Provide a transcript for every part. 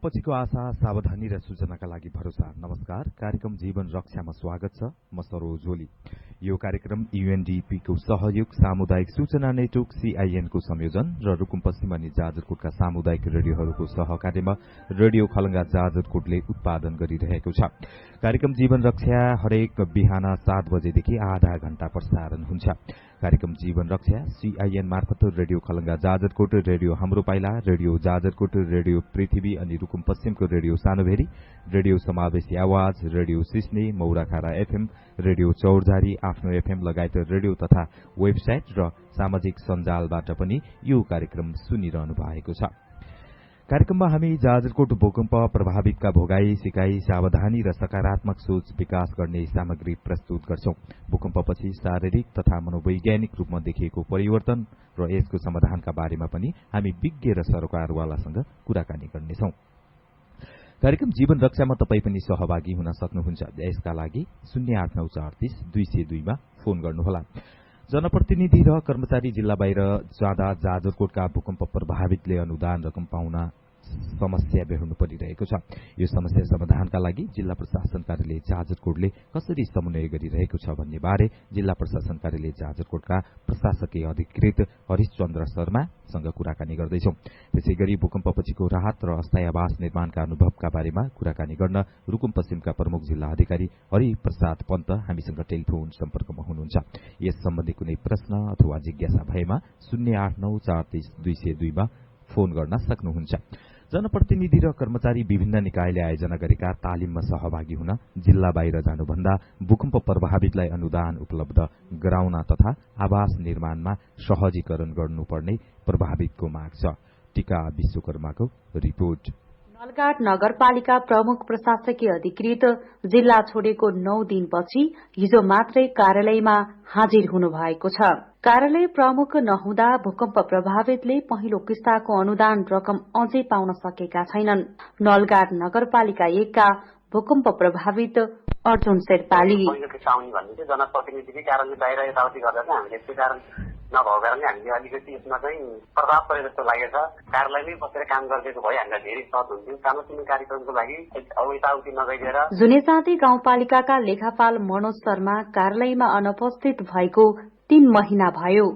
पछिको आशा, सावधानी र सूचनाका लागि भरोसा। नमस्कार, कार्यक्रम जीवन रक्षामा स्वागत छ। म सरोज ओली। यो कार्यक्रम UNDP को सहयोग, सामुदायिक सूचना नेटवर्क CIN को संयोजन र रुकुम पश्चिम अनि जाजरकोटका सामुदायिक रेडियोहरूको सहकार्यमा रेडियो खलंगा जाजरकोटले उत्पादन गरिरहेको छ। कार्यक्रम जीवन रक्षा हरेक बिहान 7 बजेदेखि आधा घण्टा प्रसारण हुन्छ। कार्यक्रम जीवन रक्षा CIN मार्फत रेडियो खलंगा जाजरकोट, रेडियो हाम्रो पाइला, रेडियो जाजरकोट, रेडियो पृथ्वी अनि रुकुम पश्चिमको रेडियो सानोभेरी, रेडियो समावेशी आवाज, रेडियो सिस्ने, मौराखारा FM, रेडियो चौरझारी, आफ्नो FM लगायत रेडियो तथा वेबसाइट र सामाजिक सञ्जालबाट पनि यो कार्यक्रम सुनिरहनु भएको छ। कार्यक्रममा हामी जाजरकोट भूकम्प प्रभावितका भोगाई, सिकाई, सावधानी र सकारात्मक सोच विकास गर्ने सामग्री प्रस्तुत गर्छौं। भूकम्पपछि शारीरिक तथा मनोवैज्ञानिक रूपमा देखिएको परिवर्तन र यसको समाधानका बारेमा पनि हामी विज्ञ र सरोकारवालासँग कुराकानी गर्नेछौं। कार्यक्रम जीवन रक्षामा तपाई पनि सहभागी हुन सक्नुहुन्छ। यसका लागि 08934202 मा फोन गर्नुहोला। जनप्रतिनिधि र कर्मचारी जिल्ला बाहिर जाँदा जाजरकोटका भूकम्प प्रभावितले अनुदान रकम पाउन समस्या बेहोर्नु परिरहेको छ। यो समस्या समाधानका लागि जिल्ला प्रशासन कार्यालय जाजरकोटले कसरी समन्वय गरिरहेको छ भन्ने बारे जिल्ला प्रशासन कार्यालय जाजरकोटका प्रशासकीय अधिकृत हरिशचन्द्र शर्मासँग कुराकानी गर्दैछौं। त्यसैगरी भूकम्पपछिको राहत र अस्थायी आवास निर्माणका अनुभवका बारेमा कुराकानी गर्न रुकुम पश्चिमका प्रमुख जिल्ला अधिकारी हरि प्रसाद पन्त हामीसँग टेलिफोन सम्पर्कमा हुनुहुन्छ। यस सम्बन्धी कुनै प्रश्न अथवा जिज्ञासा भएमा 08934202 मा फोन गर्न सक्नुहुन्छ। जनप्रतिनिधि र कर्मचारी विभिन्न निकायले आयोजना गरेका तालिममा सहभागी हुन जिल्ला बाहिर जानुभन्दा भूकम्प प्रभावितलाई अनुदान उपलब्ध गराउन तथा आवास निर्माणमा सहजीकरण गर्नुपर्ने प्रभावितको माग छ। टीका विश्वकर्माको रिपोर्ट। नलगाड नगरपालिका प्रमुख प्रशासकीय अधिकृत जिल्ला छोडेको 9 दिनपछि हिजो मात्रै कार्यालयमा हाजिर हुनु भएको छ। कार्यालय प्रमुख नहुँदा भूकम्प प्रभावितले पहिलो किस्ताको अनुदान रकम अझै पाउन सकेका छैनन्। नलगाड नगरपालिका 1 का भूकम्प प्रभावित अर्जुन शेर्पाली जनप्रतिनिधिकै कारणले बाहिर यताउति गर्दा चाहिँ हामीले त्यो कारण नभएको कारणले हामीले अलिकति यसमा चाहिँ प्रभाव परे जस्तो लागेको छ। कार्यालयमै बसेर काम गरिदिएको भए हामीलाई धेरै सहज हुन्थ्यो। सानोतिनो कार्यक्रमको लागि अब यताउति नगइदिएर जुनेजाति गाउँपालिकाका लेखापाल मनोज शर्मा कार्यालयमा अनुपस्थित भएको 3 महिना भयो।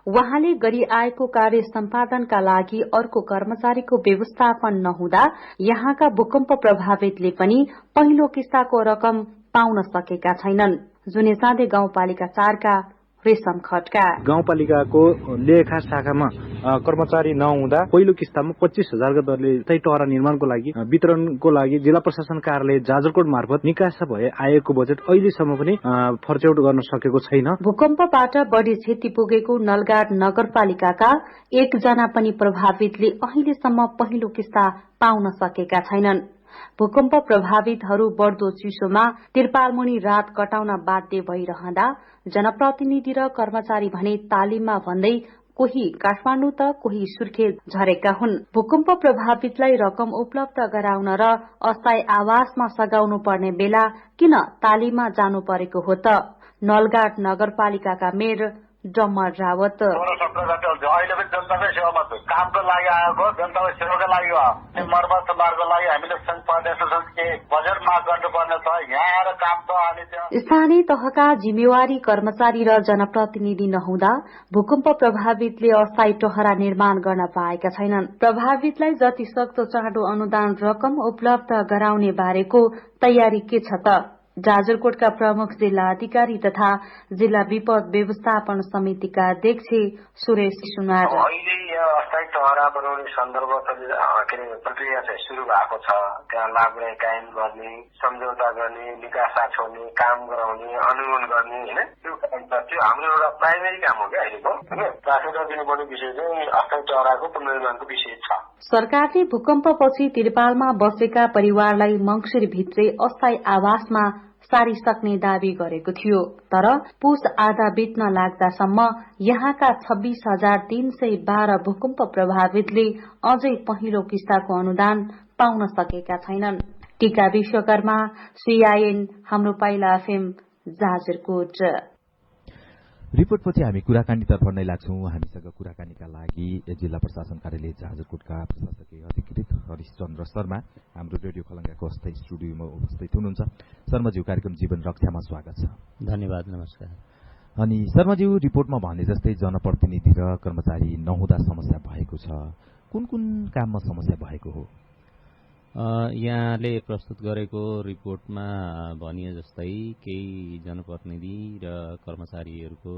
उहाँले गरी आएको कार्य सम्पादनका लागि अर्को कर्मचारीको व्यवस्थापन नहुँदा यहाँका भूकम्प प्रभावितले पनि पहिलो किस्ताको रकम पाउन सकेका छैनन्। जुनेजाति गाउँपालिका 4 का रेशम खड्का गाउँपालिकाको लेखा शाखामा कर्मचारी नहुँदा पहिलो किस्तामा 25,000 का दरले स्थायी टहरा निर्माणको लागि वितरणको लागि जिल्ला प्रशासन कार्यालय जाजरकोट मार्फत निकासा भए आएको बजेट अहिलेसम्म पनि फर्चौट गर्न सकेको छैन। भूकम्पबाट बढ़ी क्षति पुगेको नलगाड नगरपालिकाका 1 जना पनि प्रभावितले अहिलेसम्म पहिलो किस्ता पाउन सकेका छैनन्। भूकम्प प्रभावितहरू बढ़दो चिसोमा तिरपालमुनि रात कटाउन बाध्य भइरहँदा जनप्रतिनिधि र कर्मचारी भने तालिममा भन्दै कोही काठमाडौँ त कोही सुर्खेत झरेका हुन्। भूकम्प प्रभावितलाई रकम उपलब्ध गराउन र अस्थायी आवासमा सघाउनु पर्ने बेला किन तालिममा जानु परेको हो त? नलगाड नगरपालिकाका मेयर डम्मर रावत अहिले पनि जनताकै सेवामा कामको लागि आएको, जनताको सेवाको लागि मर्मत मार्गको लागि हामीले बजेट माग गर्नुपर्ने छ। यहाँ आएर काम त हामी स्थानीय तहका जिम्मेवारी कर्मचारी र जनप्रतिनिधि नहुँदा भूकम्प प्रभावितले अस्थायी टहरा निर्माण गर्न पाएका छैनन्। प्रभावितलाई जति सक्दो चाँडो अनुदान रकम उपलब्ध गराउने बारेको तयारी के छ त? जाजरकोटका प्रमुख जिल्ला अधिकारी तथा जिल्ला विपद व्यवस्थापन समितिका अध्यक्ष सुरेश सुनार अहिले अस्थायी टहरा बनाउने सन्दर्भ प्रक्रिया चाहिँ सुरु भएको छ। त्यहाँ लाभले कायम गर्ने, सम्झौता गर्ने, निकासा छोड्ने, काम गराउने, अनुमोदन गर्ने होइन, त्यो हाम्रो एउटा प्राइमेरी काम हो क्या अहिलेको। प्राथमिकता दिनुपर्ने विषय चाहिँ अस्थायी टहराको पुनर्निर्माणको विषय छ। सरकारले भूकम्पपछि तिरपालमा बसेका परिवारलाई मंगिरभित्रै अस्थायी आवासमा सारिसक्ने दावी गरेको थियो। तर पुस आधा बित्न लाग्दासम्म यहाँका 26,312 भूकम्प प्रभावितले अझै पहिलो किस्ताको अनुदान पाउन सकेका छैनन्। टीका विश्वकर्मा, CIN हाम्रो पाइला FM जाजरकोट। रिपोर्टपछि हामी कुराकानीतर्फ नै लाग्छौं। हामीसँग कुराकानीका लागि जिल्ला प्रशासन कार्यालय जाजरकोटका प्रशासकीय अधिकृत हरिशचन्द्र शर्मा हाम्रो रेडियो खलङ्गाको अस्थायी स्टुडियोमा उपस्थित हुनुहुन्छ। शर्माज्यू, कार्यक्रम जीवन रक्षामा स्वागत छ। धन्यवाद, नमस्कार। अनि शर्माज्यू, रिपोर्टमा भने जस्तै जनप्रतिनिधि र कर्मचारी नहुँदा समस्या भएको छ। कुन कुन काममा समस्या भएको हो? यहाँले प्रस्तुत गरेको रिपोर्टमा भनिए जस्तै केही जनप्रतिनिधि र कर्मचारीहरूको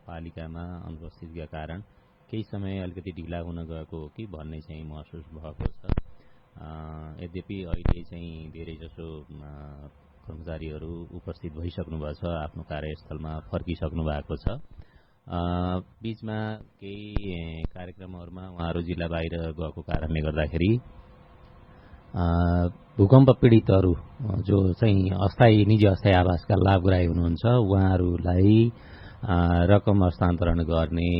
पालिकामा अनुपस्थितिका कारण केही समय अलिकति ढिला हुन गएको हो कि भन्ने चाहिँ महसुस भएको छ। यद्यपि अहिले चाहिँ धेरैजसो कर्मचारीहरू उपस्थित भइसक्नु भएको छ, आफ्नो कार्यस्थलमा फर्किसक्नु भएको छ। बीचमा केही कार्यक्रमहरूमा उहाँहरू जिल्ला बाहिर गएको कारणले गर्दाखेरि भूकम्प पीडितहरू जो चाहिँ निजी अस्थायी आवासका लाभग्राही हुनुहुन्छ उहाँहरूलाई रकम हस्तान्तरण गर्ने,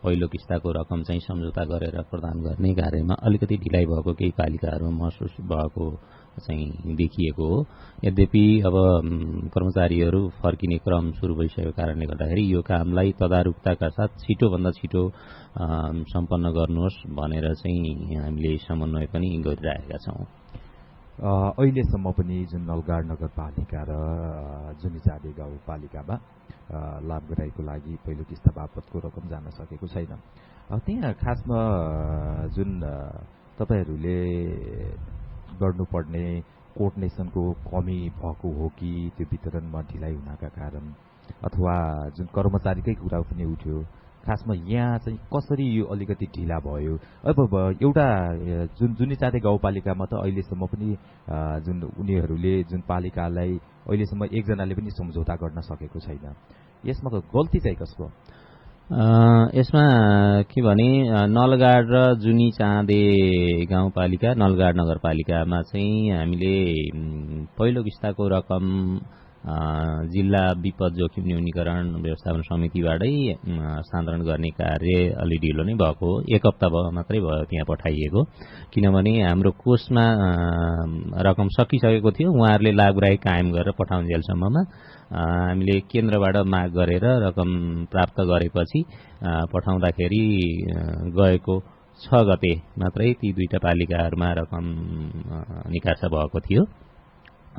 पहिलो किस्ताको रकम चाहिँ सम्झौता गरेर प्रदान गर्ने कार्यमा अलिकति ढिलाइ भएको केही पालिकाहरूमा महसुस भएको चाहिँ देखिएको हो। यद्यपि अब कर्मचारीहरू फर्किने क्रम सुरु भइसकेको कारणले गर्दाखेरि यो कामलाई तदारुकताका साथ छिटोभन्दा छिटो सम्पन्न गर्नुहोस् भनेर चाहिँ हामीले समन्वय पनि गरिरहेका छौँ। अहिलेसम्म पनि जुन नलगाड नगरपालिका र जुनिचाँदे गाउँपालिकामा लाभग्राहीको लागि पहिलो किस्ता बापतको रकम जान सकेको छैन। त्यहाँ खासमा जुन तपाईहरूले गर्नुपर्ने कोअर्डिनेसनको कमी भएको हो कि त्यो वितरणमा ढिलाइ हुनका कारण, अथवा जुन कर्मचारीकै कुरा पनि उठ्यो, खासमा यहाँ चाहिँ कसरी यो अलिकति ढिला भयो? अब एउटा जुनिचाँदे गाउँपालिकामा त अहिलेसम्म पनि जुन उनीहरूले जुन पालिकालाई अहिलेसम्म एकजनाले पनि सम्झौता गर्न सकेको छैन। यसमा गल्ती चाहिँ कसको? यसमा के भने नलगाड र जुनिचाँदे गाउँपालिका, नलगाड नगरपालिकामा चाहिँ हामीले पहिलो किस्ताको रकम जिल्ला विपद जोखिम न्यूनीकरण व्यवस्थापन समितिबाटै हस्तान्तरण गर्ने कार्य अलि ढिलो नै भएको हो। एक हप्ता मात्रै भयो त्यहाँ पठाइएको, किनभने हाम्रो कोषमा रकम सकिसकेको थियो। उहाँहरूले लाभग्राही कायम गरेर पठाउन्जेलसम्ममा हामीले केन्द्रबाट माग गरेर रकम प्राप्त गरेपछि पठाउँदाखेरि गएको 6 गते मात्रै ती दुईटा पालिकाहरूमा रकम निकासा भएको थियो।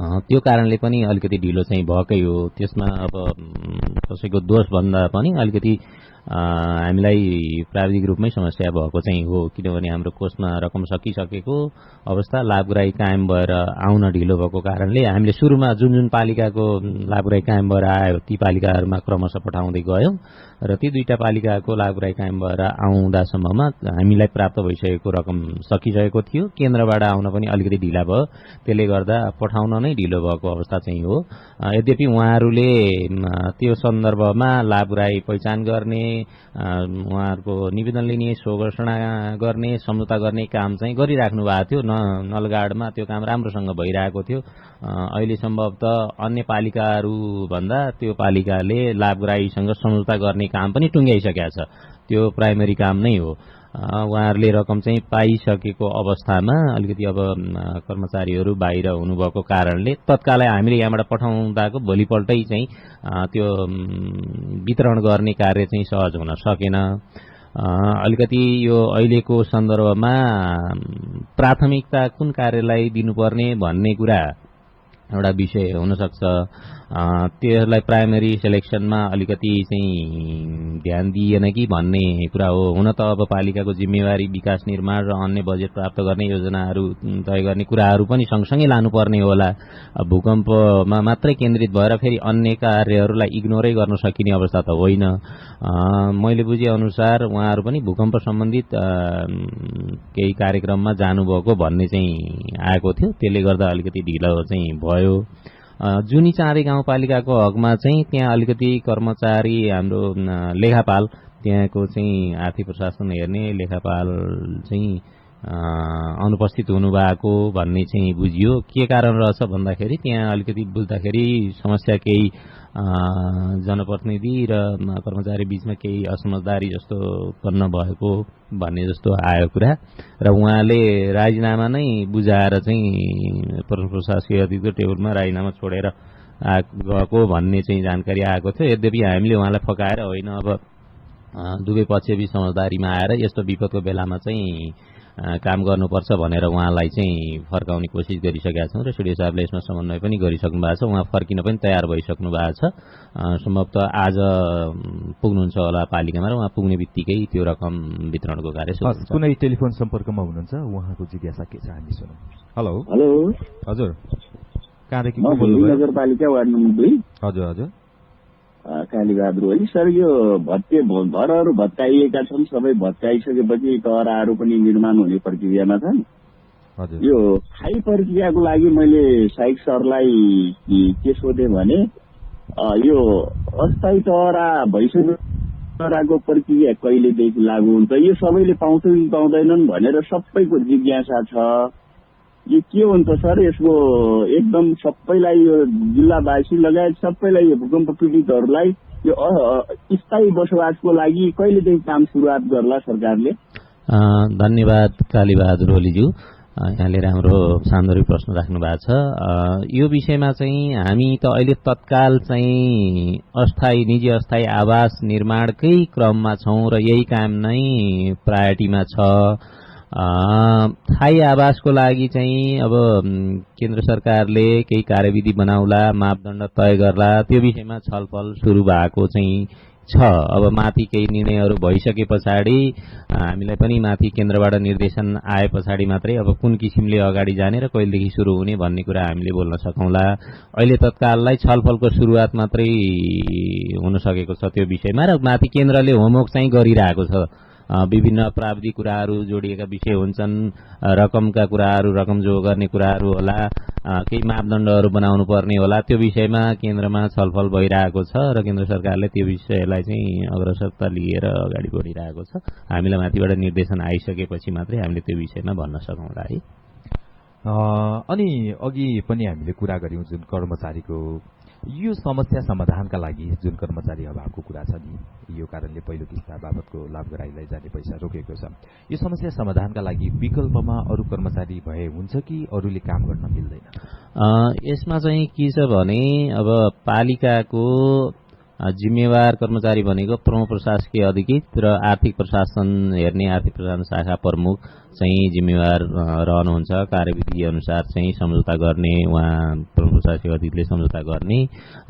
त्यो कारणले पनि अलिकति ढिलो चाहिँ भएकै हो। त्यसमा अब कसैको दोष भन्दा पनि अलिकति हामीलाई प्राविधिक रूपमै समस्या भएको चाहिँ हो, किनभने हाम्रो कोषमा रकम सकिसकेको अवस्था, लाभग्राही कायम भएर आउन ढिलो भएको कारणले हामीले सुरुमा जुन जुन पालिकाको लाभग्राही कायम भएर आयो ती पालिकाहरूमा क्रमशः पठाउँदै गयौँ र ती दुईटा पालिकाको लाभग्राही कायम भएर आउँदासम्ममा हामीलाई प्राप्त भइसकेको रकम सकिसकेको थियो। केन्द्रबाट आउन पनि अलिकति ढिला भयो, त्यसले गर्दा पठाउन नै ढिलो भएको अवस्था चाहिँ हो। यद्यपि उहाँहरूले त्यो सन्दर्भमा लाभग्राही पहिचान गर्ने, उहाँहरूको निवेदन लिने, स्वघोषणा गर्ने, सम्झौता गर्ने काम चाहिँ गरिराख्नु भएको थियो। नलगाडमा त्यो काम राम्रोसँग भइरहेको थियो। अहिले सम्भवतः अन्य पालिकाहरू भन्दा त्यो पालिकाले लाभग्राहीसँग सम्झौता गर्ने काम पनि टुङ्ग्याइसकेको छ। त्यो प्राइमेरी काम नै हो। उहाँहरूले रकम चाहिँ पाइसकेको अवस्थामा अलिकति अब कर्मचारीहरू बाहिर हुनुभएको कारणले तत्कालै हामीले यहाँबाट पठाउँदाको भोलिपल्टै चाहिँ त्यो वितरण गर्ने कार्य चाहिँ सहज हुन सकेन। अलिकति यो अहिलेको सन्दर्भमा प्राथमिकता कुन कार्यलाई दिनुपर्ने भन्ने कुरा एउटा विषय हुनसक्छ। त्यसलाई प्राइमेरी सेलेक्सनमा अलिकति चाहिँ ध्यान दिएन कि भन्ने कुरा हो। हुन त अब पालिकाको जिम्मेवारी विकास निर्माण र अन्य बजेट प्राप्त गर्ने, योजनाहरू तय गर्ने कुराहरू पनि सँगसँगै लानुपर्ने होला। भूकम्पमा मात्रै केन्द्रित भएर फेरि अन्य कार्यहरूलाई इग्नोरै गर्न सकिने अवस्था त होइन। मैले बुझे अनुसार उहाँहरू पनि भूकम्प सम्बन्धित केही कार्यक्रममा जानुभएको भन्ने चाहिँ आएको थियो, त्यसले गर्दा अलिकति ढिलो चाहिँ भयो। जुनिचाँदे गाउँपालिकाको हकमा चाहिँ त्यहाँ अलिकति कर्मचारी हाम्रो लेखापाल, त्यहाँको चाहिँ आर्थिक प्रशासन हेर्ने लेखापाल चाहिँ अनुपस्थित हुनुभएको भन्ने चाहिँ बुझियो। के कारण रहेछ भन्दाखेरि त्यहाँ अलिकति बुझ्दाखेरि समस्या केही जनप्रतिनिधि र कर्मचारी बीचमा केही असमझदारी जस्तो उत्पन्न भएको भन्ने जस्तो आयो कुरा र उहाँले राजीनामा नै बुझाएर चाहिँ प्रशासकीय अधिकृतको टेबलमा राजीनामा छोडेर गएको भन्ने चाहिँ जानकारी आएको थियो। यद्यपि हामीले उहाँलाई फकाएर होइन, अब दुवै पक्षबीच समझदारीमा आएर यस्तो विपदको बेलामा चाहिँ काम गर्नुपर्छ भनेर उहाँलाई चाहिँ फर्काउने कोसिस गरिसकेका छौँ र सिडिओ साहबले यसमा समन्वय पनि गरिसक्नु भएको छ। उहाँ फर्किन पनि तयार भइसक्नु भएको छ। सम्भवतः आज पुग्नुहुन्छ होला पालिकामा र उहाँ पुग्ने बित्तिकै त्यो रकम वितरणको कार्य सुरु हुन्छ। कुनै टेलिफोन सम्पर्कमा हुनुहुन्छ, उहाँको जिज्ञासा के छ हामी सुनौँ। हेलो हजुर, कहाँदेखि को बोल्नुभयो? नगरपालिका वार्ड नम्बर 2। हजुर हजुर, कालीबहादुर ओली सर। यो घरहरू भत्काइएका छन्, सबै भत्काइसकेपछि टहराहरू पनि निर्माण हुने प्रक्रियामा छन्। यो खाई प्रक्रियाको लागि मैले साइक सरलाई के सोधेँ भने यो अस्थायी टहरा भइसक्यो, टहराको प्रक्रिया कहिलेदेखि लागू हुन्छ, यो सबैले पाउँछ कि पाउँदैनन् भनेर सबैको जिज्ञासा छ। यो के हुन्छ सर? यसको एकदम सबैलाई, यो जिल्लावासी लगायत सबैलाई, यो भूकम्प पीडितहरूलाई यो स्थायी बसोबासको लागि कहिलेदेखि काम सुरुवात गर्ला सरकारले? धन्यवाद कालीबहादुर ओलीज्यू, यहाँले राम्रो सान्दर्भिक प्रश्न राख्नु भएको छ। यो विषयमा चाहिँ हामी त अहिले तत्काल चाहिँ निजी अस्थायी आवास निर्माणकै क्रममा छौँ र यही काम नै प्रायोरिटीमा छ। स्थायी आवासको लागि चाहिँ अब केन्द्र सरकारले केही कार्यविधि बनाउला, मापदण्ड तय गर्ला, त्यो विषयमा छलफल सुरु भएको चाहिँ छ। अब माथि केही निर्णयहरू भइसके पछाडि हामीलाई पनि माथि केन्द्रबाट निर्देशन आए पछाडि मात्रै अब कुन किसिमले अगाडि जाने र कहिलेदेखि सुरु हुने भन्ने कुरा हामीले बोल्न सकौँला। अहिले तत्काललाई छलफलको सुरुवात मात्रै हुन सकेको छ त्यो विषयमा, र माथि केन्द्रले होमवर्क चाहिँ गरिरहेको छ। विभिन्न प्राविधिक कुराहरू जोडिएका विषय हुन्छन्, रकमका कुराहरू, रकम जो गर्ने कुराहरू होला, केही मापदण्डहरू बनाउनु पर्ने होला, त्यो विषयमा केन्द्रमा छलफल भइरहेको छ र केन्द्र सरकारले त्यो विषयलाई चाहिँ अग्रसरता लिएर अगाडि बढिरहेको छ। हामीलाई माथिबाट निर्देशन आइसकेपछि मात्रै हामीले त्यो विषयमा भन्न सकौँला है। अनि अघि पनि हामीले कुरा गर्यौँ जुन कर्मचारीको यो समस्या समाधानका लागि जुन कर्मचारी अभावको कुरा छ नि, यो कारणले पहिलो किस्ता बाबतको लाभ गराइलाई जाने पैसा रोकेको छ, यो समस्या समाधानका लागि विकल्पमा अरू कर्मचारी भए हुन्छ कि अरूले काम गर्न मिल्दैन? यसमा चाहिँ के छ भने अब पालिकाको जिम्मेवार कर्मचारी भनेको प्रमुख प्रशासकीय अधिकृत र आर्थिक प्रशासन हेर्ने आर्थिक प्रशासन शाखा प्रमुख चाहिँ जिम्मेवार रहनुहुन्छ। कार्यविधि अनुसार चाहिँ सम्झौता गर्ने, उहाँ प्रमुख प्रशासकीय अधिकृतले सम्झौता गर्ने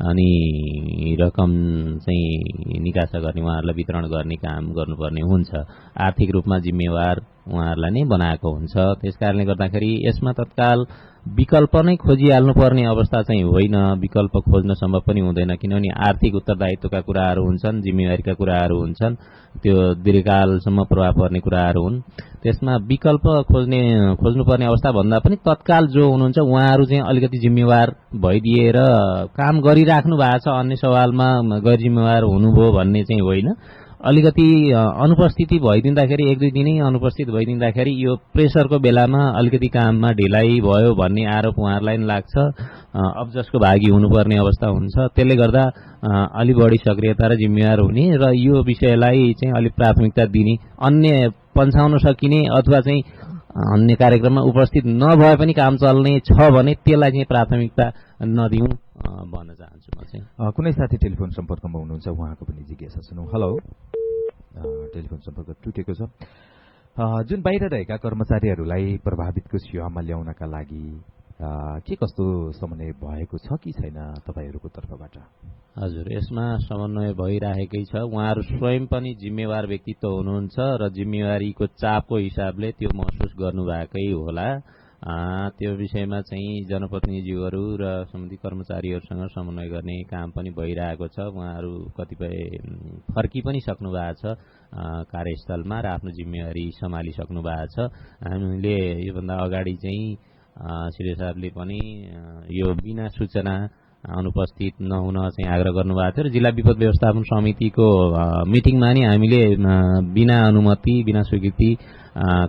अनि रकम चाहिँ निकासा गर्ने, उहाँहरूलाई वितरण गर्ने काम गर्नुपर्ने हुन्छ। आर्थिक रूपमा जिम्मेवार उहाँहरूलाई नै बनाएको हुन्छ। त्यसकारणले गर्दाखेरि यसमा तत्काल विकल्प नै खोजिहाल्नुपर्ने अवस्था चाहिँ होइन। विकल्प खोज्न सम्भव पनि हुँदैन, किनभने आर्थिक उत्तरदायित्वका कुराहरू हुन्छन्, जिम्मेवारीका कुराहरू हुन्छन्, त्यो दीर्घकालसम्म प्रभाव पर्ने कुराहरू हुन्। त्यसमा विकल्प खोज्नुपर्ने अवस्था भन्दा पनि तत्काल जो हुनुहुन्छ उहाँहरू चाहिँ अलिकति जिम्मेवार भइदिएर काम गरिराख्नु भएको छ, अन्य सवालमा गैर जिम्मेवार हुनुभयो भन्ने चाहिँ होइन। अलिकति अनुपस्थिति भइदिँदाखेरि, एक दुई दिनै अनुपस्थित भइदिँदाखेरि यो प्रेसरको बेलामा अलिकति काममा ढिलाइ भयो भन्ने आरोप उहाँहरूलाई पनि लाग्छ। अब जसको भागी हुनुपर्ने अवस्था हुन्छ, त्यसले गर्दा अलि बढी सक्रियता र जिम्मेवार हुने र यो विषयलाई चाहिँ अलिक प्राथमिकता दिने, अन्य पन्छाउन सकिने अथवा चाहिँ अन्य कार्यक्रममा उपस्थित नभए पनि काम चल्ने छ भने त्यसलाई चाहिँ प्राथमिकता नदिउँ भन्न चाहन्छु म चाहिँ। कुनै साथी टेलिफोन सम्पर्कमा हुनुहुन्छ, उहाँको पनि जिज्ञासा सुनौँ। हेलो, टेलिफोन सम्पर्क टुटेको छ। जुन बाहिर रहेका कर्मचारीहरूलाई प्रभावितको सेवामा ल्याउनका लागि के कस्तो समन्वय भएको छ कि छैन तपाईहरूको तर्फबाट? हजुर, यसमा समन्वय भइरहेकै छ। उहाँहरू स्वयं पनि जिम्मेवार व्यक्तित्व हुनुहुन्छ र जिम्मेवारीको चापको हिसाबले त्यो महसुस गर्नुभएकै होला। त्यो विषयमा चाहिँ जनप्रतिनिधिज्यूहरू र सम्बन्धित कर्मचारीहरूसँग समन्वय गर्ने काम पनि भइरहेको छ। उहाँहरू कतिपय फर्की पनि सक्नु भएको छ कार्यस्थलमा र आफ्नो जिम्मेवारी सम्हालिसक्नु भएको छ। हामीले योभन्दा अगाडि चाहिँ सिडिओ साहबले पनि यो बिना सूचना अनुपस्थित नहुन चाहिँ आग्रह गर्नुभएको थियो र जिल्ला विपद व्यवस्थापन समितिको मिटिङमा नि हामीले बिना अनुमति, बिना स्वीकृति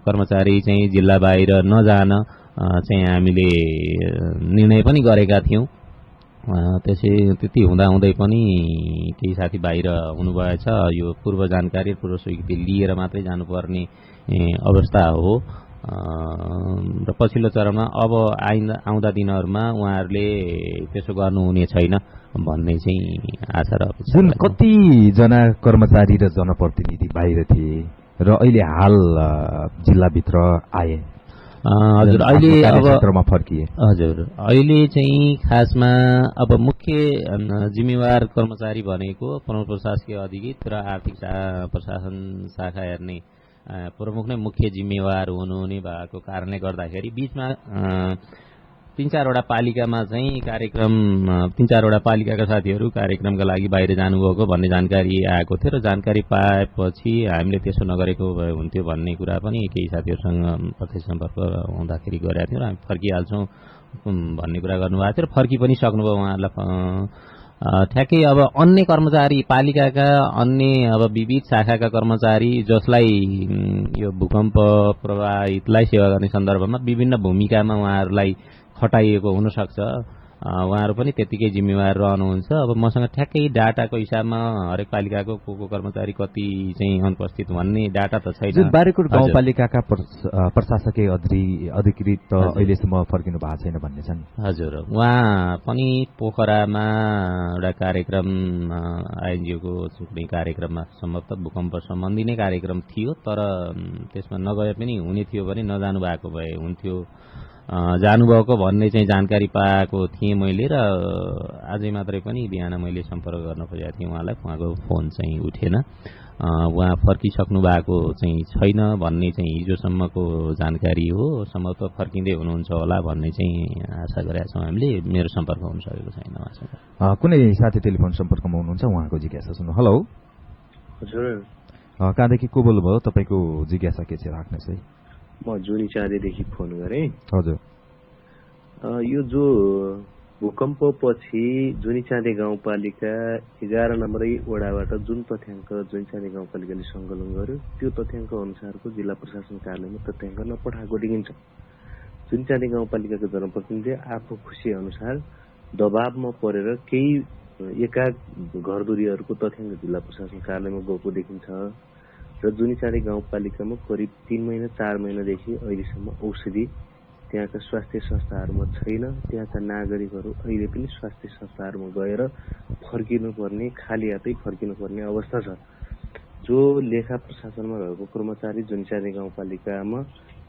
कर्मचारी चाहिँ जिल्ला बाहिर नजान चाहिँ हामीले निर्णय पनि गरेका थियौँ। त्यति हुँदाहुँदै पनि केही साथी बाहिर हुनुभएछ। यो पूर्व जानकारी, पूर्व स्वीकृति लिएर मात्रै जानुपर्ने अवस्था हो र पछिल्लो चरणमा अब आउँदा दिनहरूमा उहाँहरूले त्यसो गर्नुहुने छैन भन्ने चाहिँ आशा रहेको छ। जुन कतिजना कर्मचारी र जनप्रतिनिधि बाहिर थिए र अहिले हाल जिल्लाभित्र आए? हजुर, अहिले अब क्षेत्रमा फर्किए? हजुर, अहिले चाहिँ खासमा अब मुख्य जिम्मेवार कर्मचारी भनेको प्रमुख प्रशासकीय अधिकृत र आर्थिक प्रशासन शाखा हेर्ने प्रमुख नै मुख्य जिम्मेवार हुनुहुने भएको कारणले गर्दाखेरि बीचमा 3-4 वटा पालिकामा चाहिँ कार्यक्रम 3-4 वटा पालिकाका साथीहरू कार्यक्रमका लागि बाहिर जानुभएको भन्ने जानकारी आएको थियो र जानकारी पाएपछि हामीले त्यसो नगरेको भए हुन्थ्यो भन्ने कुरा पनि केही साथीहरूसँग प्रत्यक्ष सम्पर्क हुँदाखेरि गरेका थियौँ र हामी फर्किहाल्छौँ भन्ने कुरा गर्नुभएको थियो र फर्कि पनि सक्नुभयो उहाँहरूलाई। ठ्याक्कै अब अन्य कर्मचारी पालिकाका अन्य अब विविध शाखाका कर्मचारी जसलाई यो भूकम्प प्रभावितलाई सेवा गर्ने सन्दर्भमा विभिन्न भूमिकामा उहाँहरूलाई खटाइएको हुनसक्छ, उहाँहरू पनि त्यतिकै जिम्मेवार रहनुहुन्छ। अब मसँग ठ्याक्कै डाटाको हिसाबमा हरेक पालिकाको को कर्मचारी कति चाहिँ अनुपस्थित भन्ने डाटा त छैन। बारेकोट गाउँपालिकाका प्रशासकीय अधिकृत अहिलेसम्म फर्किनु भएको छैन भन्ने छ नि? हजुर, उहाँ पनि पोखरामा एउटा कार्यक्रम आइएनजिओको कुनै कार्यक्रममा सम्भवतः भूकम्प सम्बन्धी नै कार्यक्रम थियो, तर त्यसमा नगए पनि हुने थियो भने नजानु भएको भए हुन्थ्यो, जानुभएको भन्ने चाहिँ जानकारी पाएको थिएँ मैले र आजै मात्रै पनि बिहान मैले सम्पर्क गर्न खोजेको थिएँ उहाँलाई, उहाँको फोन चाहिँ उठेन। उहाँ फर्किसक्नु भएको चाहिँ छैन भन्ने चाहिँ हिजोसम्मको जानकारी हो। सम्भवतः फर्किँदै हुनुहुन्छ होला भन्ने चाहिँ आशा गरेका छौँ हामीले। मेरो सम्पर्क हुन सकेको छैन उहाँसँग। कुनै साथी टेलिफोन सम्पर्कमा हुनुहुन्छ, उहाँको जिज्ञासा सुन्नु। हेलो, हजुर, कहाँदेखि को बोल्नुभयो? तपाईँको जिज्ञासा के छ राख्नुहोस् है। म जुनी चाँदेदेखि फोन गरेँ। हजुर, यो जो भूकम्पपछि जुनीचाँदे गाउँपालिका 11 नम्बरै वडाबाट जुन तथ्याङ्क जुनीचाँदे गाउँपालिकाले सङ्कलन गर्यो त्यो तथ्याङ्क अनुसारको जिल्ला प्रशासन कार्यालयमा तथ्याङ्क नपठाएको देखिन्छ। जुनीचाँदे गाउँपालिकाको जनप्रतिनिधिले आफू खुसी अनुसार दबावमा परेर केही एकाध घरधुरीहरूको तथ्याङ्क जिल्ला प्रशासन कार्यालयमा गएको देखिन्छ र जुनीचाँदे गाउँपालिकामा करिब 3 महिना 4 महिनादेखि अहिलेसम्म औषधि त्यहाँका स्वास्थ्य संस्थाहरूमा छैन। त्यहाँका नागरिकहरू अहिले पनि स्वास्थ्य संस्थाहरूमा गएर फर्किनुपर्ने, खाली हातै फर्किनुपर्ने अवस्था छ। जो लेखा प्रशासनमा रहेको कर्मचारी जुनीचाँदे गाउँपालिकामा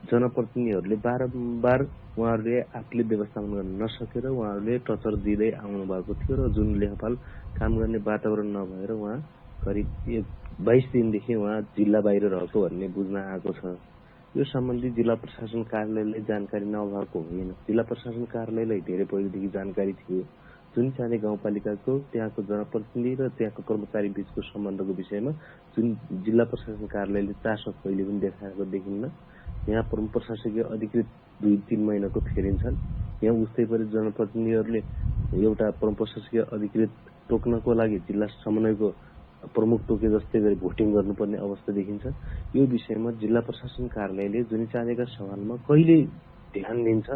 जनप्रतिनिधिहरूले बारम्बार उहाँहरूले आफूले व्यवस्थापन गर्न नसकेर उहाँहरूले टचर दिँदै आउनु भएको थियो र जुन लेखपाल काम गर्ने वातावरण नभएर उहाँ करिब 22 दिनदेखि उहाँ जिल्ला बाहिर रहेको भन्ने बुझ्न आएको छ। यो सम्बन्धी जिल्ला प्रशासन कार्यालयले जानकारी नभएको होइन। जिल्ला प्रशासन कार्यालयलाई धेरै पहिलेदेखि जानकारी थियो। जुनीचाँदे गाउँपालिकाको त्यहाँको जनप्रतिनिधि र त्यहाँको कर्मचारी बीचको सम्बन्धको विषयमा जुन जिल्ला प्रशासन कार्यालयले चासो कहिले पनि देखाएको देखिन्न। यहाँ प्रमुख प्रशासकीय अधिकृत 2-3 महिनाको फेरिन्छन्। यहाँ उस्तै परि जनप्रतिनिधिहरूले एउटा प्रमुख प्रशासकीय अधिकृत तोक्नको लागि जिल्ला समन्वयको प्रमुख तोके जस्तै गरी भोटिङ गर्नुपर्ने अवस्था देखिन्छ। यो विषयमा जिल्ला प्रशासन कार्यालयले जुनीचाँदेका सवालमा कहिले ध्यान दिन्छ?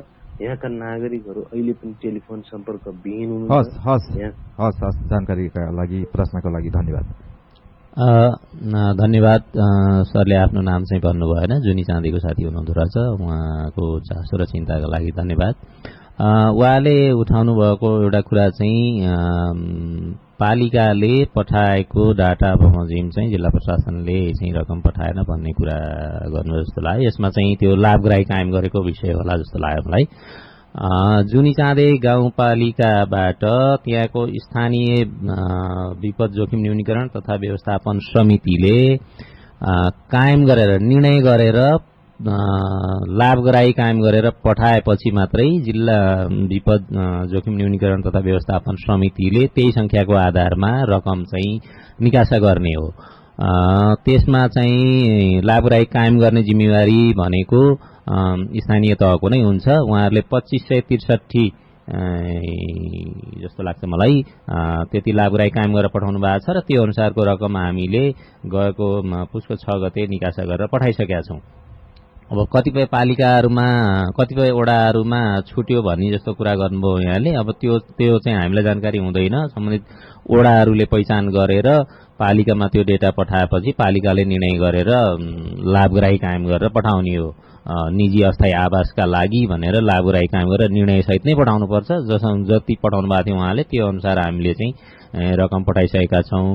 यहाँका नागरिकहरू अहिले पनि टेलिफोन सम्पर्क विहीन हुनुहुन्छ। हस्, जानकारीका लागि, प्रश्नको लागि धन्यवाद। धन्यवाद। सरले आफ्नो नाम चाहिँ भन्नु भएन, जुनीचाँदेको साथी हुनुहुँदो रहेछ, उहाँको चासो र चिन्ताका लागि धन्यवाद। उहाँले उठाउनु भएको एउटा कुरा चाहिँ पालिकाले पठाएको डाटा बमोजिम चाहिँ जिल्ला प्रशासनले चाहिँ रकम पठाएन भन्ने कुरा गर्नु जस्तो लाग्यो। यसमा चाहिँ त्यो लाभग्राही कायम गरेको विषय होला जस्तो लाग्यो मलाई। जुनीचाँदे गाउँपालिकाबाट त्यहाँको स्थानीय विपद जोखिम न्यूनीकरण तथा व्यवस्थापन समितिले कायम गरेर निर्णय गरेर लाभग्राही कायम गरेर पठाएपछि मात्रै जिल्ला विपद जोखिम न्यूनीकरण तथा व्यवस्थापन समितिले त्यही संख्याको आधारमा रकम चाहिँ निकासा गर्ने हो। त्यसमा चाहिँ लाभग्राही कायम गर्ने जिम्मेवारी भनेको स्थानीय तहको नै हुन्छ। उहाँहरूले 2563 जस्तो लाग्छ मलाई त्यति लाभग्राही कायम गरेर पठाउनु भएको छ र त्यो अनुसारको रकम हामीले गएको पुसको 6 गते निकासा गरेर पठाइसकेका छौँ। अब कतिपय पालिकाहरूमा कतिपय वडाहरूमा छुट्यो भन्ने जस्तो कुरा गर्नुभयो यहाँले। अब त्यो चाहिँ हामीलाई जानकारी हुँदैन। सम्बन्धित वडाहरूले पहिचान गरेर पालिकामा त्यो डेटा पठाएपछि पालिकाले निर्णय गरेर लाभग्राही कायम गरेर पठाउने हो। निजी अस्थायी आवासका लागि भनेर लाभग्राही कायम गरेर निर्णयसहित नै पठाउनुपर्छ। जति पठाउनु भएको थियो उहाँले त्यो अनुसार हामीले चाहिँ रकम पठाइसकेका छौँ।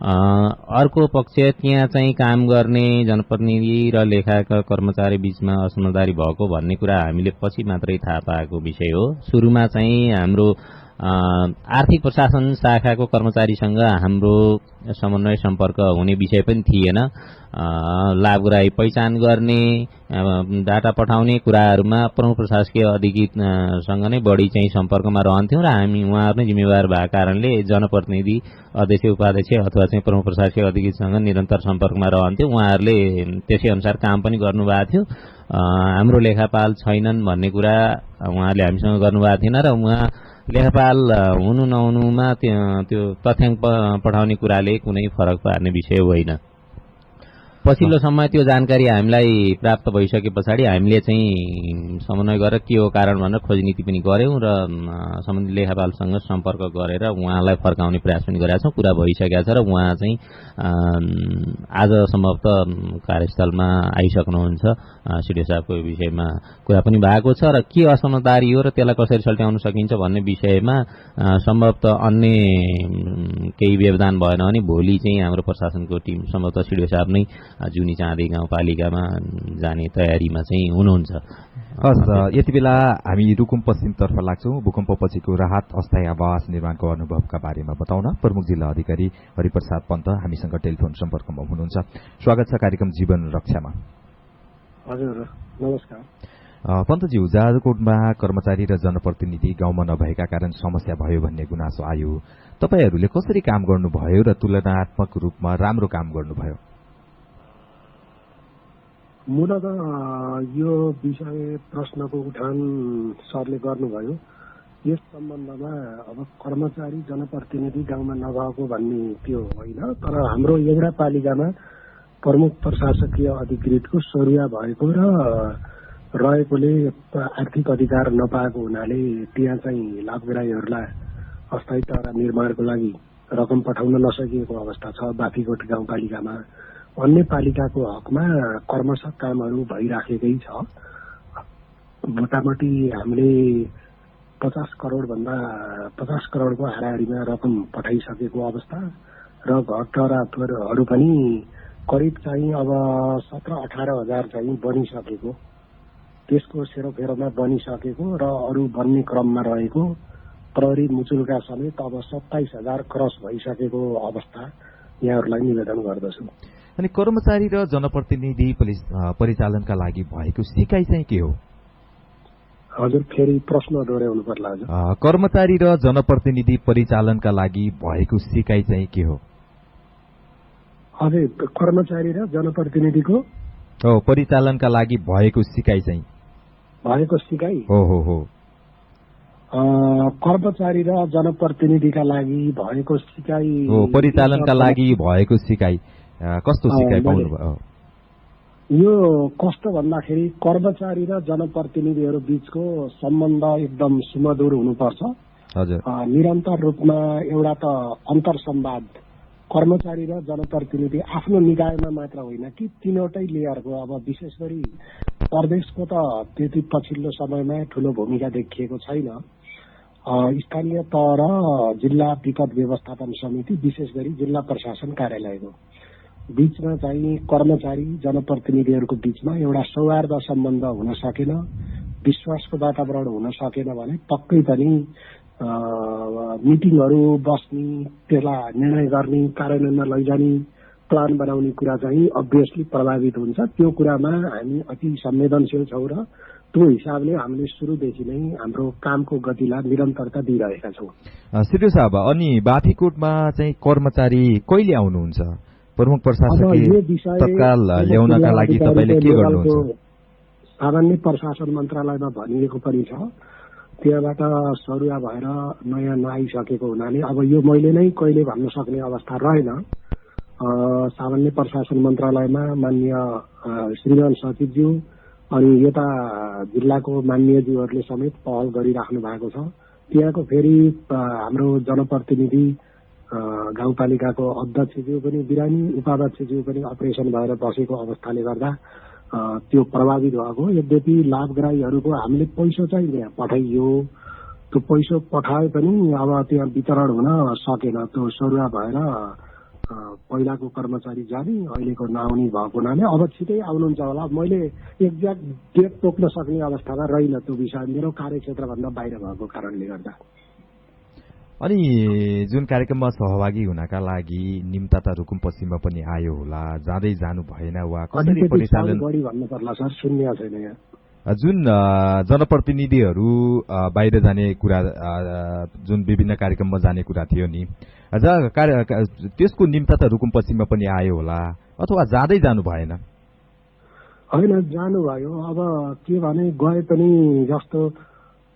अर्को पक्ष त्यहाँ चाहिँ काम गर्ने जनप्रतिनिधि र लेखाका कर्मचारी बीचमा असमझदारी भएको भन्ने कुरा हामीले पछि मात्रै थाहा पाएको विषय हो। सुरुमा चाहिँ हाम्रो आर्थिक प्रशासन शाखाको कर्मचारीसँग हाम्रो समन्वय सम्पर्क हुने विषय पनि थिएन। लाभग्राही पहिचान गर्ने, डाटा पठाउने कुराहरूमा प्रमुख प्रशासकीय अधिकृतसँग नै बढी चाहिँ सम्पर्कमा रहन्थ्यौँ र हामी उहाँहरू नै जिम्मेवार भएको कारणले जनप्रतिनिधि, अध्यक्ष, उपाध्यक्ष अथवा चाहिँ प्रमुख प्रशासकीय अधिकृतसँग निरन्तर सम्पर्कमा रहन्थ्यौँ। उहाँहरूले त्यसै अनुसार काम पनि गर्नुभएको थियो। हाम्रो लेखापाल छैनन् भन्ने कुरा उहाँहरूले हामीसँग गर्नुभएको थिएन र उहाँ लेखापाल हुनु नहुनुमा त्यो तथ्याङ्क पठाउने कुराले कुनै फरक पार्ने विषय होइन। पछिल्लो समय त्यो जानकारी हामीलाई प्राप्त भइसके पछाडि हामीले चाहिँ समन्वय गरेर के हो कारण भनेर खोजनीति पनि गऱ्यौँ र सम्बन्धित लेखापालसँग सम्पर्क गरेर उहाँलाई फर्काउने प्रयास पनि गरेका छौँ। कुरा भइसकेको छ र उहाँ चाहिँ आज सम्भवतः कार्यस्थलमा आइसक्नुहुन्छ। सिडिओ साहबको विषयमा कुरा पनि भएको छ र के असमझदारी हो र त्यसलाई कसरी सल्ट्याउन सकिन्छ भन्ने विषयमा सम्भवतः अन्य केही व्यवधान भएन भने भोलि चाहिँ हाम्रो प्रशासनको टिम सम्भवतः सिडिओ साहब नै जुनी चाँदी गाउँपालिकामा जाने तयारीमा चाहिँ हुनुहुन्छ। हस्, यति बेला हामी रुकुम पश्चिमतर्फ लाग्छौँ। भूकम्पपछिको राहत अस्थायी आवास निर्माणको अनुभवका बारेमा बताउन प्रमुख जिल्ला अधिकारी हरिप्रसाद पन्त हामीसँग टेलिफोन सम्पर्कमा हुनुहुन्छ। स्वागत छ कार्यक्रम जीवन रक्षामा। हजुर, नमस्कार। पन्तज्यू, जाजरकोटमा कर्मचारी र जनप्रतिनिधि गाउँमा नभएका कारण समस्या भयो भन्ने गुनासो आयो। तपाईहरूले कसरी काम गर्नुभयो र तुलनात्मक रूपमा राम्रो काम गर्नुभयो? मूलत यो विषय प्रश्नको उठान सरले गर्नुभयो। यस सम्बन्धमा अब कर्मचारी जनप्रतिनिधि गाउँमा नभएको भन्ने त्यो होइन, तर हाम्रो एउटा पालिकामा प्रमुख प्रशासकीय अधिकृतको सरुवा भएको र रहेकोले आर्थिक अधिकार नपाएको हुनाले त्यहाँ चाहिँ लाभग्राहीहरूलाई अस्थायी टहरा निर्माणको लागि रकम पठाउन नसकिएको अवस्था छ बाफीकोट गाउँपालिकामा। अन्य पालिकाको हकमा कर्मशः कामहरू भइराखेकै छ। मोटामोटी हामीले 50 करोडको हाराहारीमा रकम पठाइसकेको अवस्था र घर टहराहरू पनि करिब चाहिँ अब 17-18 हजार चाहिँ बनिसकेको, त्यसको सेरोफेरोमा बनिसकेको र अरू बन्ने क्रममा रहेको, प्रहरी मुचुल्का समेत अब 27 हजार क्रस भइसकेको अवस्था यहाँहरूलाई निवेदन गर्दछु। अनि कर्मचारी र जनप्रतिनिधि परिचालनका लागि भएको सिकाइ चाहिँ के हो? हजुर, फेरि प्रश्न दोहोऱ्याउनु पर्ला। हजुर, कर्मचारी र जनप्रतिनिधि परिचालनका लागि भएको सिकाइ चाहिँ के हो? हजुर, कर्मचारी र जनप्रतिनिधिको परिचालनका लागि भएको सिकाइ चाहिँ भएको सिकाइ हो कर्मचारी र जनप्रतिनिधिका लागि भएको सिकाइ परिचालनका लागि भएको सिकाइ कस्तो सिकाइ पाउनुभयो? यो कस्तो भन्दाखेरि कर्मचारी र जनप्रतिनिधिहरू बीचको सम्बन्ध एकदम सुमधुर हुनुपर्छ। हजुर, निरन्तर रूपमा एउटा त अन्तर संवाद कर्मचारी र जनप्रतिनिधि आफ्नो निकायमा मात्र होइन कि तीनवटै लेयरको। अब विशेष गरी प्रदेशको त त्यति पछिल्लो समयमा ठूलो भूमिका देखिएको छैन। स्थानीय तह र जिल्ला विपद व्यवस्थापन समिति, विशेष गरी जिल्ला प्रशासन कार्यालयको बीचमा चाहिँ कर्मचारी जनप्रतिनिधिहरूको बीचमा एउटा सौहार्द सम्बन्ध हुन सकेन, विश्वासको वातावरण हुन सकेन भने पक्कै पनि मिटिङहरू बस्ने, त्यसलाई निर्णय गर्ने, कार्यान्वयनमा लैजाने, प्लान बनाउने कुरा चाहिँ अभियसली प्रभावित हुन्छ। त्यो कुरामा हामी अति संवेदनशील छौँ र त्यो हिसाबले हामीले सुरुदेखि नै हाम्रो कामको गतिलाई निरन्तरता दिइरहेका छौँ। सिडिओ साहब, अनि बाफीकोटमा चाहिँ कर्मचारी कहिले आउनुहुन्छ? प्रमुख प्रशासकीय तत्काल ल्याउनका लागि तपाईँले के गर्नुहुन्छ? सामान्य प्रशासन मन्त्रालयमा भनिएको पनि छ, त्यहाँबाट सरुवा भएर नयाँ नआइसकेको हुनाले अब यो मैले नै कहिले भन्न सक्ने अवस्था रहेन। सामान्य प्रशासन मन्त्रालयमा माननीय श्रीमान सचिवज्यू अनि यता जिल्लाको माननीयज्यूहरूले समेत पहल गरिराख्नु भएको छ। त्यहाँको फेरि हाम्रो जनप्रतिनिधि गाउँपालिकाको अध्यक्षज्यू पनि बिरामी, उपाध्यक्षज्यू पनि अपरेसन भएर बसेको अवस्थाले गर्दा त्यो प्रभावित भएको। यद्यपि लाभग्राहीहरूको हामीले पैसा चाहिँ त्यहाँ पठाइयो, त्यो पैसा पठाए पनि अब त्यहाँ वितरण हुन सकेन। त्यो सरुवा भएर पहिलाको कर्मचारी जाने अहिलेको नआउने भएको हुनाले अब छिटै आउनुहुन्छ होला। मैले एक्ज्याक्ट डेट तोक्न सक्ने अवस्थामा रहेन त्यो विषय, मेरो कार्यक्षेत्रभन्दा बाहिर भएको कारणले गर्दा। अनि जुन कार्यक्रममा सहभागी हुनका लागि निम्ता रुकुम पश्चिममा पनि आयो होला, जाँदै जानु भएन वा कसरी परिचालन बढी भन्नु पर्ला सर, सुन्ने छैन यहाँ। जुन जनप्रतिनिधिहरू बाहिर जाने कुरा, जुन विभिन्न कार्यक्रममा जाने कुरा थियो नि, त्यसको निम्ता त रुकुम पश्चिममा पनि आयो होला अथवा जाँदै जानु भएन? होइन, जानुभयो। अब के भने गए पनि जस्तो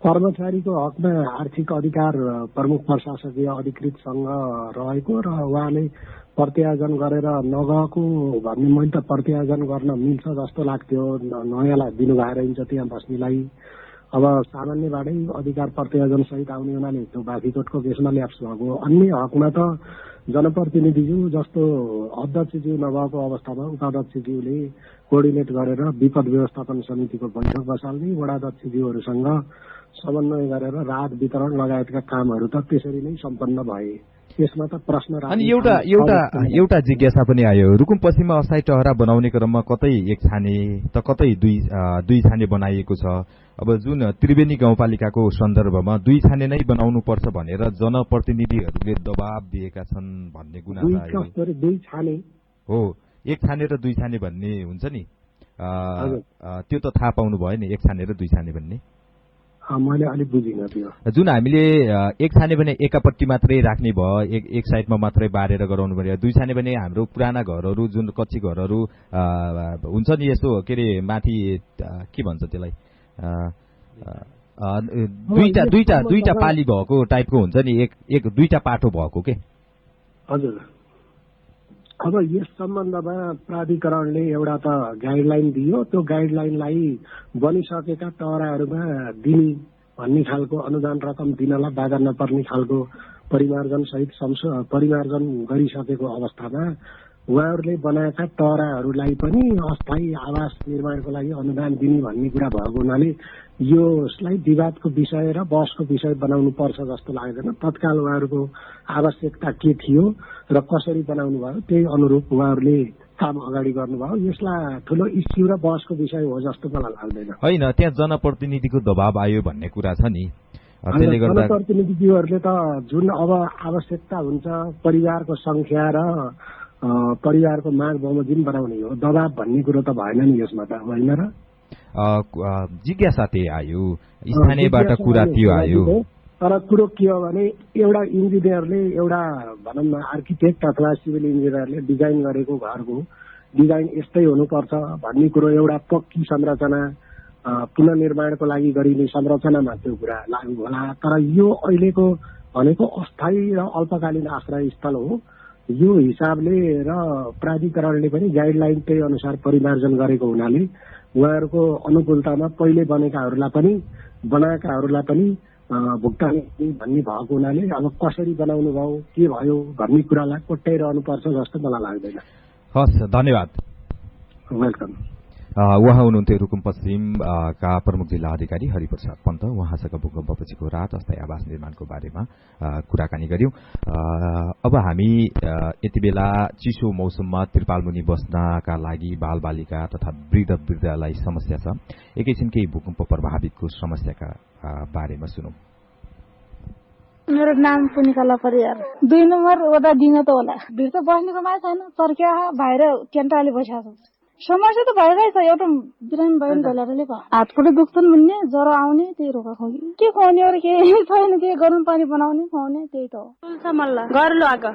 कर्मचारीको हकमा आर्थिक अधिकार प्रमुख प्रशासकीय अधिकृतसँग रहेको र उहाँले प्रत्यायोजन गरेर नगएको भन्ने मैले त प्रत्यायोजन गर्न मिल्छ जस्तो लाग्थ्यो। नयाँलाई दिनुभएको रहन्छ त्यहाँ बस्नेलाई। अब सामान्यबाटै अधिकार प्रत्यायोजन सहित आउने हुनाले त्यो बाँकीकोटको केसमा ल्याप्स भएको। अन्य हकमा त जनप्रतिनिधिज्यू जस्तो अध्यक्षज्यू नभएको अवस्थामा उपाध्यक्षज्यूले कोअर्डिनेट गरेर विपद व्यवस्थापन समितिको बैठक बसाल्ने, वडाध्यक्षज्यूहरूसँग समन्वय गरेर राहत वितरण लगायतका कामहरू त त्यसरी नै सम्पन्न भए। यसमा त प्रश्न। अनि एउटा जिज्ञासा पनि आयो, रुकुम पश्चिममा अस्थायी टहरा बनाउने क्रममा कतै एक छाने त कतै दुई छाने बनाइएको छ। अब जुन त्रिवेणी गाउँपालिकाको सन्दर्भमा दुई छाने नै बनाउनु पर्छ भनेर जनप्रतिनिधिहरूले दबाब दिएका छन् भन्ने गुनासो आयो। दुई छाने हो, एक छाने र दुई छाने भन्ने हुन्छ नि, त्यो त थाहा पाउनु भयो नि, एक छाने र दुई छाने भन्ने? मैले अलिक बुझिनँ त्यो। जुन हामीले एक छाने भने एकापट्टि मात्रै राख्ने भयो, एक साइडमा मात्रै बारेर गराउनु पर्यो। दुई छाने भने हाम्रो पुराना घरहरू, जुन कच्ची घरहरू हुन्छ नि, यसो के अरे माथि के भन्छ त्यसलाई, दुईटा पाली भएको टाइपको हुन्छ नि, दुईटा पाटो भएको के? हजुर। अब यस सम्बन्धमा प्राधिकरणले एउटा त गाइडलाइन दियो, त्यो गाइडलाइनलाई बनिसकेका टहराहरूमा दिने भन्ने खालको अनुदान रकम दिनलाई बाधा नपर्ने खालको परिमार्जन सहित परिमार्जन गरिसकेको अवस्थामा उहाँहरूले बनाएका टहराहरूलाई पनि अस्थायी आवास निर्माणको लागि अनुदान दिने भन्ने कुरा भएको हुनाले यसलाई विवादको विषय र बहसको विषय बनाउनु पर्छ जस्तो लाग्दैन। तत्काल उहाँहरूको आवश्यकता के थियो र कसरी बनाउनु भयो त्यही अनुरूप उहाँहरूले काम अगाडि गर्नुभयो। यसलाई ठुलो इस्यु र बहसको विषय हो जस्तो मलाई लाग्दैन। होइन, त्यहाँ जनप्रतिनिधिको दबाब आयो भन्ने कुरा छ नि, त्यसले गर्दा जनप्रतिनिधिहरूले त जुन अब आवश्यकता हुन्छ परिवारको संख्या र परिवारको माग बमोजिम बनाउने हो, दबाब भन्ने कुरो त भएन नि यसमा त, होइन र? जिज्ञासा त्यही आयो, स्थानीयबाट कुरा त्यो आयो। तर कुरो के हो भने एउटा इन्जिनियरले, एउटा भनौँ न आर्किटेक्ट अथवा सिभिल इन्जिनियरले डिजाइन गरेको घरको डिजाइन यस्तै हुनुपर्छ भन्ने कुरो एउटा पक्की संरचना पुनर्निर्माणको लागि गरिने संरचनामा त्यो कुरा लागू होला। तर यो अहिलेको भनेको अस्थायी र अल्पकालीन आश्रय स्थल हो। यो हिसाबले र प्राधिकरणले पनि गाइडलाइन त्यही अनुसार परिमार्जन गरेको हुनाले उहाँहरूको अनुकूलतामा पहिले बनेकाहरूलाई पनि बनाएकाहरूलाई पनि भुक्तानी भन्ने भएको हुनाले अब कसरी बनाउनु भयो, के भयो भन्ने कुरालाई कोट्याइरहनुपर्छ जस्तो मलाई लाग्दैन। हस्, धन्यवाद। वेलकम। उहाँ हुनुहुन्थ्यो रुकुम पश्चिमका प्रमुख जिल्ला अधिकारी हरिप्रसाद पन्त। उहाँसँग भूकम्पपछिको राहत अस्थायी आवास निर्माणको बारेमा कुराकानी गर्यौं। अब हामी यति बेला चिसो मौसममा त्रिपालमुनि बस्नका लागि बालबालिका तथा वृद्धलाई समस्या छ। एकैछिन केही भूकम्प प्रभावितको समस्याका बारेमा सुनौं। मेरो नाम पुनिका परियार, 2 नम्बर वडा डिङ्गा त होला। भिड त बस्नेको माया छैन, चर्किया बाहिर टेन्टाले बसिरहेको छ। समस्या त भइरहेछ। एउटा बिरामी भयो नि ढोलाले हातखुट्टा दुख्छन् भन्ने, ज्वरो आउने, त्यही रोका खोकी के खुवाउने अरू केही छैन। के गरम पानी बनाउने खुवाउने त्यही त हो। मल्ल घरलो आएको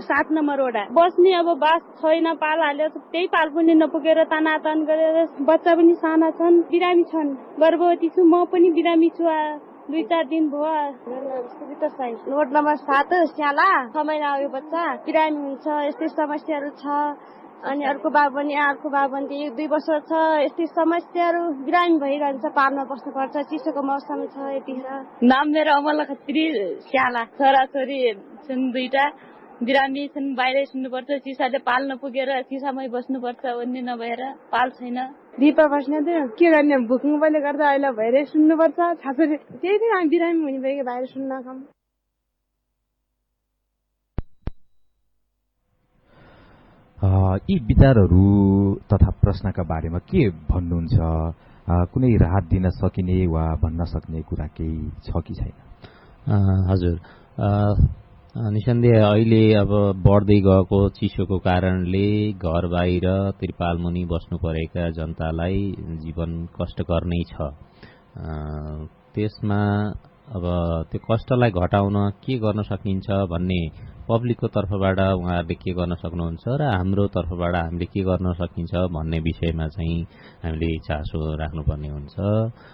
7 नम्बर वडा बस्ने। अब बास छैन, पाल हाल्यो, त्यही पाल पनि नपुगेर तानातान गरेर बच्चा पनि साना छन्, बिरामी छन्, गर्भवती छु, म पनि बिरामी छु। 2-4 दिन भयो। रोड नम्बर 7 स्याला 6 महिना अघि बच्चा बिरामी हुन्छ, यस्तै समस्याहरू छ। अनि अर्को बाबुनी 2 वर्ष छ, यस्तै समस्याहरू बिरामी भइरहन्छ, पालमा बस्नुपर्छ, चिसोको मौसम छ यतिखेर। नाम मेरो अमला खत्री स्याला, छोराछोरी छन् 2टा, बिरामी छन्, बाहिरै सुन्नुपर्छ, चिसाले पाल नपुगेर चिसामै बस्नुपर्छ, अन्य नभएर पाल छैन। दिपा बस्ने के गर्ने, भूकम्पले गर्दा अहिले बाहिरै सुन्नुपर्छ, छोराछोरी त्यही दिन हामी बिरामी हुने भएकै बाहिर सुन्न काम। यी विचारहरू तथा प्रश्नका बारेमा के भन्नुहुन्छ? कुनै राहत दिन सकिने वा भन्न सक्ने कुरा केही छ कि छैन? हजुर, निसन्देह अहिले अब बढ्दै गएको चिसोको कारणले घर बाहिर त्रिपाल मुनि बस्नु परेका जनतालाई जीवन कष्टकर नै छ। त्यसमा अब त्यो कष्टलाई घटाउन के गर्न सकिन्छ भन्ने पब्लिकको तर्फबाट उहाँहरूले के गर्न सक्नुहुन्छ र हाम्रो तर्फबाट हामीले के गर्न सकिन्छ भन्ने विषयमा चाहिँ हामीले चासो राख्नुपर्ने हुन्छ।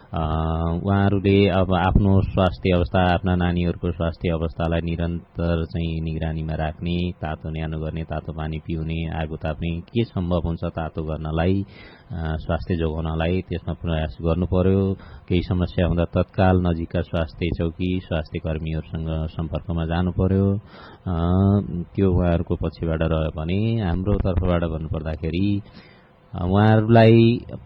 उहाँहरूले अब आफ्नो स्वास्थ्य अवस्था, आफ्ना नानीहरूको स्वास्थ्य अवस्थालाई निरन्तर चाहिँ निगरानीमा राख्ने, तातो न्यानो गर्ने, तातो पानी पिउने, आगो ताप्ने, के सम्भव हुन्छ तातो गर्नलाई, स्वास्थ्य जोगाउनलाई त्यसमा प्रयास गर्नु पर्यो। केही समस्या हुँदा तत्काल नजिकका स्वास्थ्य चौकी, स्वास्थ्य कर्मीहरूसँग सम्पर्कमा जानु पर्यो। त्यो उहाँहरूको पछिबाट रह्यो भने हाम्रो तर्फबाट भन्नुपर्दाखेरि उहाँहरूलाई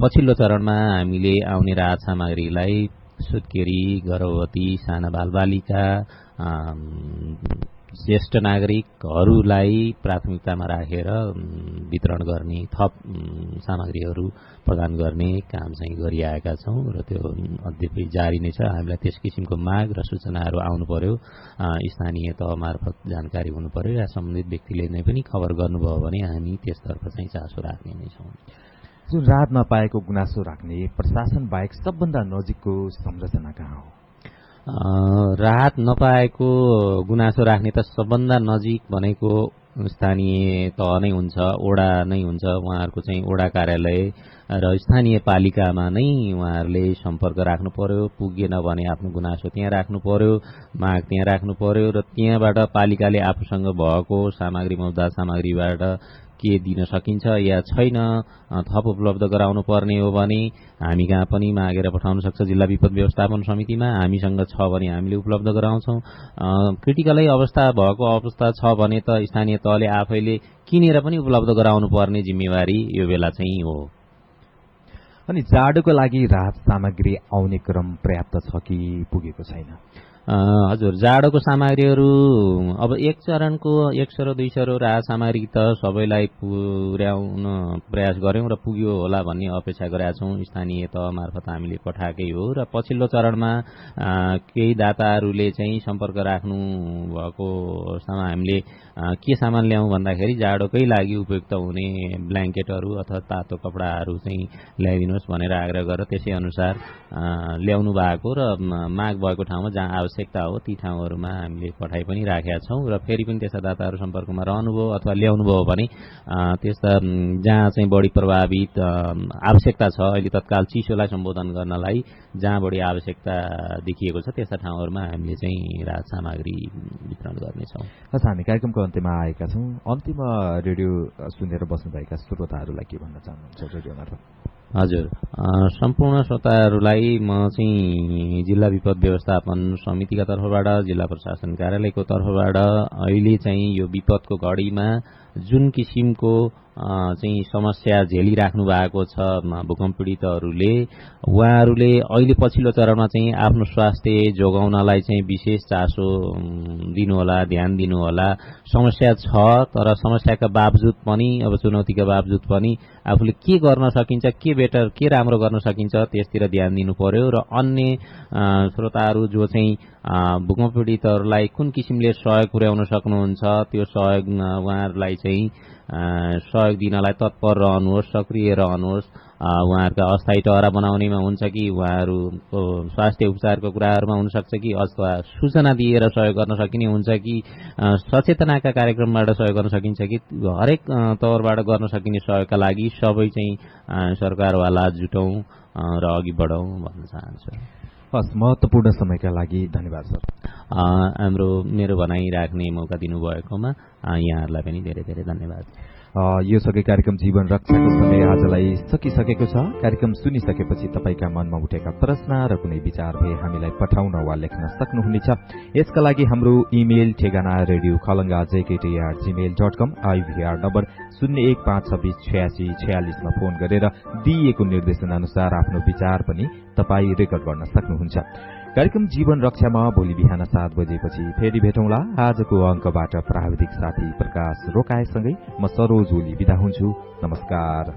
पछिल्लो चरणमा हामीले आउने राहत सामग्रीलाई सुत्केरी, गर्भवती, साना बालबालिका, ज्येष्ठ नागरिकहरूलाई प्राथमिकतामा राखेर वितरण गर्ने, थप सामग्रीहरू प्रदान गर्ने काम चाहिँ गरिआएका छौँ र त्यो अझै जारी नै छ। हामीलाई त्यस किसिमको माग र सूचनाहरू आउनु पर्यो, स्थानीय तह मार्फत जानकारी हुनु पर्यो या सम्बन्धित व्यक्तिले नै पनि खबर गर्नुभयो भने हामी त्यसतर्फ चाहिँ चासो राख्ने नै छौँ। जुन राहतमा पाएको गुनासो राख्ने प्रशासन बाहेक सबभन्दा नजिकको संरचना कहाँ हो? राहत नपाएको गुनासो राख्ने त सबभन्दा नजिक भनेको स्थानीय तह नै हुन्छ, ओडा नै हुन्छ। उहाँहरूको चाहिँ ओडा कार्यालय र स्थानीय पालिकामा नै उहाँहरूले सम्पर्क राख्नु पर्यो। पुगेन भने आफ्नो गुनासो त्यहाँ राख्नु पर्यो, माग त्यहाँ राख्नु पर्यो र त्यहाँबाट पालिकाले आफूसँग भएको सामग्री, मौजूदा सामग्रीबाट के दिन सकिन्छ या छैन थप उपलब्ध गराउनु पर्ने हो भने हामी कहाँ पनि मागेर पठाउन सक्छ जिल्ला विपद व्यवस्थापन समितिमा। हामीसँग छ भने हामीले उपलब्ध गराउँछौँ। क्रिटिकलै अवस्था भएको अवस्था छ भने त स्थानीय तहले आफैले किनेर पनि उपलब्ध गराउनु पर्ने जिम्मेवारी यो बेला चाहिँ हो। अनि जाडोको लागि राहत सामग्री आउने क्रम पर्याप्त छ कि पुगेको छैन? हजुर, जाडोको सामग्रीहरू अब एक चरणको 100-200 राहत सामग्री त सबैलाई पुर्याउन प्रयास गर्यौं र पुग्यो होला भन्ने अपेक्षा गरेका छौं। स्थानीय तह मार्फत हामीले पठाएकै हो र पछिल्लो चरणमा केही दाताहरूले चाहिँ सम्पर्क राख्नु भएको अवस्थामा हामीले के सामान ल्याउँ भन्दाखेरि जाडोकै लागि उपयुक्त हुने ब्ल्याङ्केटहरू अथवा तातो कपडाहरू चाहिँ ल्याइदिनुहोस् भनेर आग्रह गरेर त्यसै अनुसार ल्याउनु भएको र माग भएको ठाउँमा जहाँ आवश्यकता हो ती ठाउँहरूमा हामीले पठाइ पनि राखेका छौं र फेरि पनि त्यस्ता दाताहरू सम्पर्कमा रहनुभयो अथवा ल्याउनुभयो भने त्यस्ता जहाँ चाहिँ बढी प्रभावित आवश्यकता छ अहिले तत्काल चिसोलाई सम्बोधन गर्नलाई जहाँ बढी आवश्यकता देखिएको छ त्यस्ता ठाउँहरूमा हामीले चाहिँ राहत सामग्री वितरण गर्नेछौँ। हामी कार्यक्रमको अन्त्यमा आएका छौँ। अन्तिममा रेडियो सुनेर बस्नुभएका श्रोताहरूलाई के भन्न चाहनुहुन्छ रेडियो मार्फत? हजुर, सम्पूर्ण श्रोताहरूलाई म चाहिँ जिल्ला विपद व्यवस्थापन समितिका तर्फबाट जिल्ला प्रशासन कार्यालयको तर्फबाट अहिले चाहिँ यो विपदको घडीमा जुन किसिमको चाहिँ समस्या झेलिराख्नु भएको छ भूकम्प पीडितहरूले उहाँहरूले अहिले पछिल्लो चरणमा चाहिँ आफ्नो स्वास्थ्य जोगाउनलाई चाहिँ विशेष चासो दिनुहोला, ध्यान दिनुहोला। समस्या छ तर समस्याका बावजुद पनि अब चुनौतीका बावजुद पनि आफूले के गर्न सकिन्छ, के बेटर, के राम्रो गर्न सकिन्छ त्यसतिर ध्यान दिनु पर्यो र अन्य श्रोताहरू जो चाहिँ भूकम्प पीडितहरूलाई कुन किसिमले सहयोग पुर्याउन सक्नुहुन्छ त्यो सहयोग उहाँहरूलाई चाहिँ सहयोग दिनलाई तत्पर रहनुहोस्, सक्रिय रहनुहोस्। उहाँहरूका अस्थायी टहरा बनाउनेमा हुन्छ कि उहाँहरूको स्वास्थ्य उपचारको कुराहरूमा हुनसक्छ कि अथवा सूचना दिएर सहयोग गर्न सकिने हुन्छ कि सचेतनाका कार्यक्रमबाट सहयोग गर्न सकिन्छ कि हरेक तौरबाट गर्न सकिने सहयोगका लागि सबै चाहिँ सरकारवाला जुटौँ र अघि बढौँ भन्न चाहन्छु। हस्, महत्त्वपूर्ण समयका लागि धन्यवाद सर। मेरो भनाइ राख्ने मौका दिनुभएकोमा यहाँहरूलाई पनि धेरै धेरै धन्यवाद। यो सँगै कार्यक्रम जीवन रक्षाको समय आजलाई सकिसकेको छ। कार्यक्रम सुनिसकेपछि तपाईका मनमा उठेका प्रश्न र कुनै विचार भए हामीलाई पठाउन वा लेख्न सक्नुहुनेछ। यसका लागि हाम्रो इमेल ठेगाना radiokhalanga@gmail.com, IVR नम्बर 01562646 मा फोन गरेर दिइएको निर्देशन अनुसार आफ्नो विचार पनि तपाई रेकर्ड गर्न सक्नुहुन्छ। कार्यक्रम जीवन रक्षामा भोलि बिहान 7 बजेपछि फेरि भेटौँला। आजको अंकबाट प्राविधिक साथी प्रकाश रोकाएसँगै म सरोज ओली बिदा हुन्छु। नमस्कार।